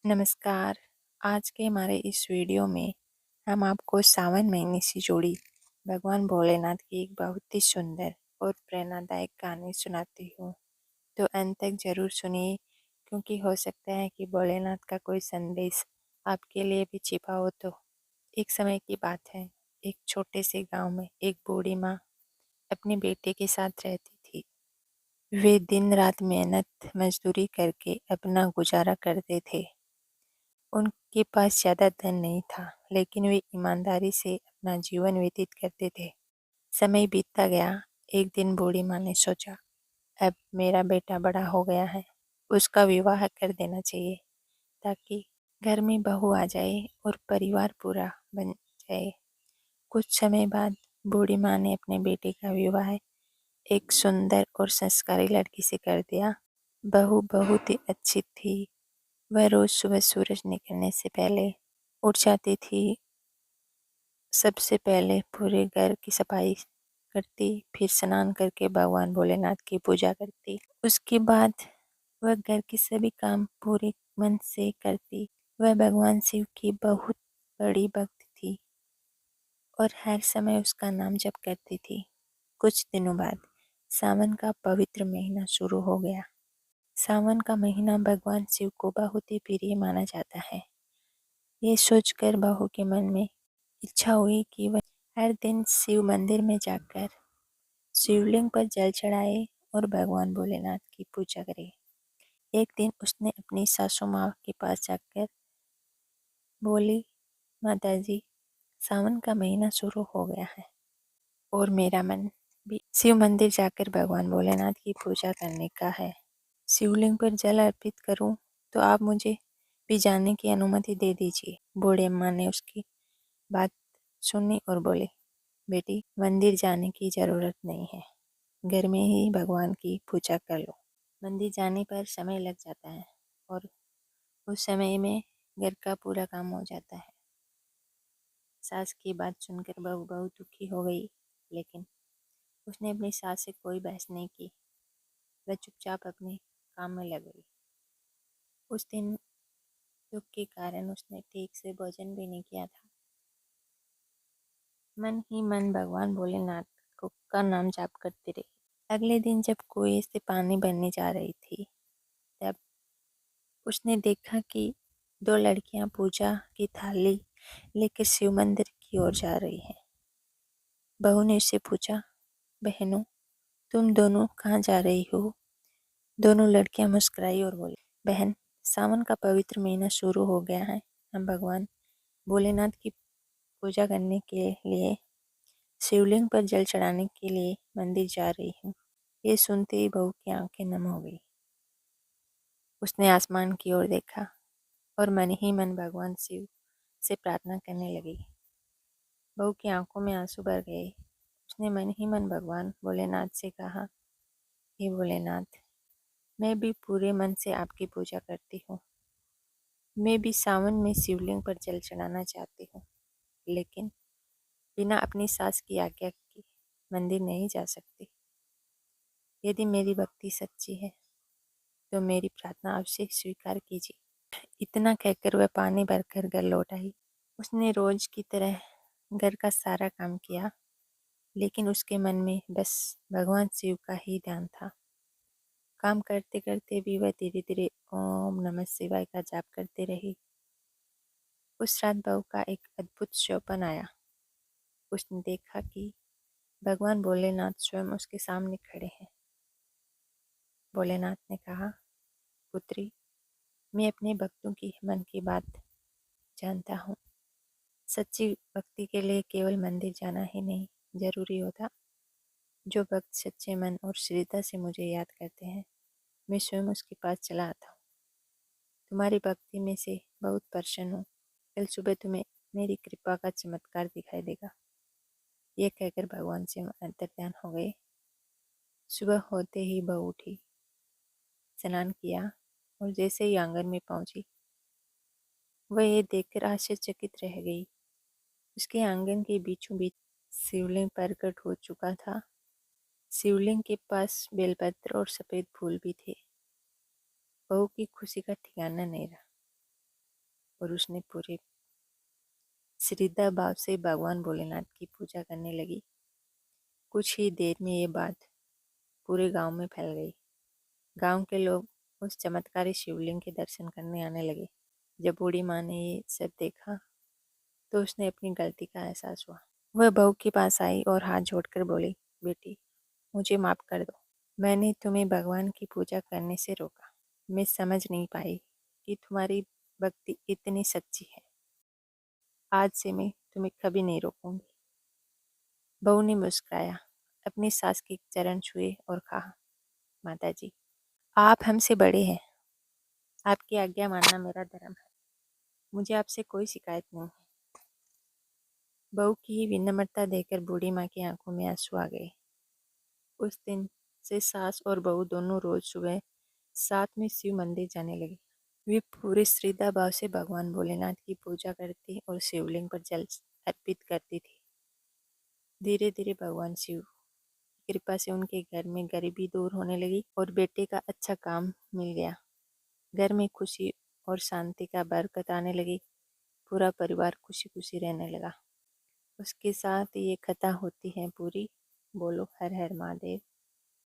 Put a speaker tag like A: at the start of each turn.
A: नमस्कार। आज के हमारे इस वीडियो में हम आपको सावन महीने से जुड़ी भगवान भोलेनाथ की एक बहुत ही सुंदर और प्रेरणादायक कहानी सुनाती हूँ। तो अंत तक ज़रूर सुनिए, क्योंकि हो सकता है कि भोलेनाथ का कोई संदेश आपके लिए भी छिपा हो। तो एक समय की बात है, एक छोटे से गांव में एक बूढ़ी माँ अपने बेटे के साथ रहती थी। वे दिन रात मेहनत मजदूरी करके अपना गुजारा करते थे। उनके पास ज़्यादा धन नहीं था, लेकिन वे ईमानदारी से अपना जीवन व्यतीत करते थे। समय बीतता गया। एक दिन बूढ़ी माँ ने सोचा, अब मेरा बेटा बड़ा हो गया है, उसका विवाह कर देना चाहिए, ताकि घर में बहू आ जाए और परिवार पूरा बन जाए। कुछ समय बाद बूढ़ी माँ ने अपने बेटे का विवाह एक सुंदर और संस्कारी लड़की से कर दिया। बहू बहुत ही अच्छी थी। वह रोज सुबह सूरज निकलने से पहले उठ जाती थी। सबसे पहले पूरे घर की सफाई करती, फिर स्नान करके भगवान भोलेनाथ की पूजा करती। उसके बाद वह घर के सभी काम पूरे मन से करती। वह भगवान शिव की बहुत बड़ी भक्त थी और हर समय उसका नाम जप करती थी। कुछ दिनों बाद सावन का पवित्र महीना शुरू हो गया। सावन का महीना भगवान शिव को बहुत ही प्रिय माना जाता है। ये सोचकर बहू के मन में इच्छा हुई कि वह हर दिन शिव मंदिर में जाकर शिवलिंग पर जल चढ़ाए और भगवान भोलेनाथ की पूजा करे। एक दिन उसने अपनी सासू माँ के पास जाकर बोली, माताजी, सावन का महीना शुरू हो गया है और मेरा मन भी शिव मंदिर जाकर भगवान भोलेनाथ की पूजा करने का है। शिवलिंग पर जल अर्पित करूं तो आप मुझे भी जाने की अनुमति दे दीजिए। बूढ़े अम्मा ने उसकी बात सुनी और बोले, बेटी, मंदिर जाने की ज़रूरत नहीं है, घर में ही भगवान की पूजा कर लो। मंदिर जाने पर समय लग जाता है और उस समय में घर का पूरा काम हो जाता है। सास की बात सुनकर बहू बहुत दुखी हो गई, लेकिन उसने अपनी सास से कोई बहस नहीं की। वह चुपचाप अपने काम में लग गई। उस दिन दुख के कारण उसने ठीक से भोजन भी नहीं किया था। मन ही मन भगवान भोलेनाथ का नाम जाप करती रही। अगले दिन जब कुएं से पानी भरने जा रही थी, तब उसने देखा कि दो लड़कियां पूजा की थाली लेकर शिव मंदिर की ओर जा रही हैं। बहू ने उससे पूछा, बहनों, तुम दोनों कहाँ जा रही हो? दोनों लड़कियां मुस्कुराई और बोली, बहन, सावन का पवित्र महीना शुरू हो गया है, हम भगवान भोलेनाथ की पूजा करने के लिए शिवलिंग पर जल चढ़ाने के लिए मंदिर जा रही हूँ। ये सुनते ही बहू की आंखें नम हो गई। उसने आसमान की ओर देखा और मन ही मन भगवान शिव से प्रार्थना करने लगी। बहू की आंखों में आंसू भर गए। उसने मन ही मन भगवान भोलेनाथ से कहा, हे भोलेनाथ, मैं भी पूरे मन से आपकी पूजा करती हूँ। मैं भी सावन में शिवलिंग पर जल चढ़ाना चाहती हूँ, लेकिन बिना अपनी सास की आज्ञा के मंदिर नहीं जा सकती। यदि मेरी भक्ति सच्ची है तो मेरी प्रार्थना अवश्य स्वीकार कीजिए। इतना कहकर वह पानी भरकर घर लौट आई। उसने रोज की तरह घर का सारा काम किया, लेकिन उसके मन में बस भगवान शिव का ही ध्यान था। काम करते करते भी वह धीरे धीरे ओम नमः शिवाय का जाप करती रही। उस रात बहू का एक अद्भुत स्वप्न आया। उसने देखा कि भगवान भोलेनाथ स्वयं उसके सामने खड़े हैं। भोलेनाथ ने कहा, पुत्री, मैं अपने भक्तों की मन की बात जानता हूँ। सच्ची भक्ति के लिए केवल मंदिर जाना ही नहीं जरूरी होता। जो भक्त सच्चे मन और श्रद्धा से मुझे याद करते हैं, मैं स्वयं उसके पास चला आता हूँ। तुम्हारी भक्ति में से बहुत प्रसन्न हूँ। कल सुबह तुम्हें मेरी कृपा का चमत्कार दिखाई देगा। ये कहकर भगवान से अंतर्ध्यान हो गए। सुबह होते ही बहू उठी, स्नान किया और जैसे ही आंगन में पहुंची, वह ये देखकर आश्चर्यचकित रह गई। उसके आंगन के बीचों बीच शिवलिंग प्रकट हो चुका था। शिवलिंग के पास बेलपत्र और सफेद फूल भी थे। बहू की खुशी का ठिकाना नहीं रहा। और उसने पूरे श्रद्धा भाव से भगवान भोलेनाथ की पूजा करने लगी। कुछ ही देर में ये बात पूरे गांव में फैल गई। गांव के लोग उस चमत्कारी शिवलिंग के दर्शन करने आने लगे। जब बूढ़ी माँ ने ये सब देखा तो उसने अपनी गलती का एहसास हुआ। वह बहू के पास आई और हाथ जोड़कर बोली, बेटी, मुझे माफ कर दो। मैंने तुम्हें भगवान की पूजा करने से रोका। मैं समझ नहीं पाई कि तुम्हारी भक्ति इतनी सच्ची है। आज से मैं तुम्हें कभी नहीं रोकूंगी। बहू ने मुस्कुराया, अपनी सास के चरण छुए और कहा, माता जी, आप हमसे बड़े हैं। आपकी आज्ञा मानना मेरा धर्म है। मुझे आपसे कोई शिकायत नहीं है। बहू की विनम्रता देखकर बूढ़ी माँ की आंखों में आंसू आ गए। उस दिन से सास और बहू दोनों रोज सुबह साथ में शिव मंदिर जाने लगे। वे पूरे श्रद्धा भाव से भगवान भोलेनाथ की पूजा करती और शिवलिंग पर जल अर्पित करती थी। धीरे धीरे भगवान शिव की कृपा से उनके घर में गरीबी दूर होने लगी और बेटे का अच्छा काम मिल गया। घर में खुशी और शांति का बरकत आने लगी। पूरा परिवार खुशी खुशी रहने लगा। उसके साथ ये कथा होती है पूरी। बोलो हर हर महादेव।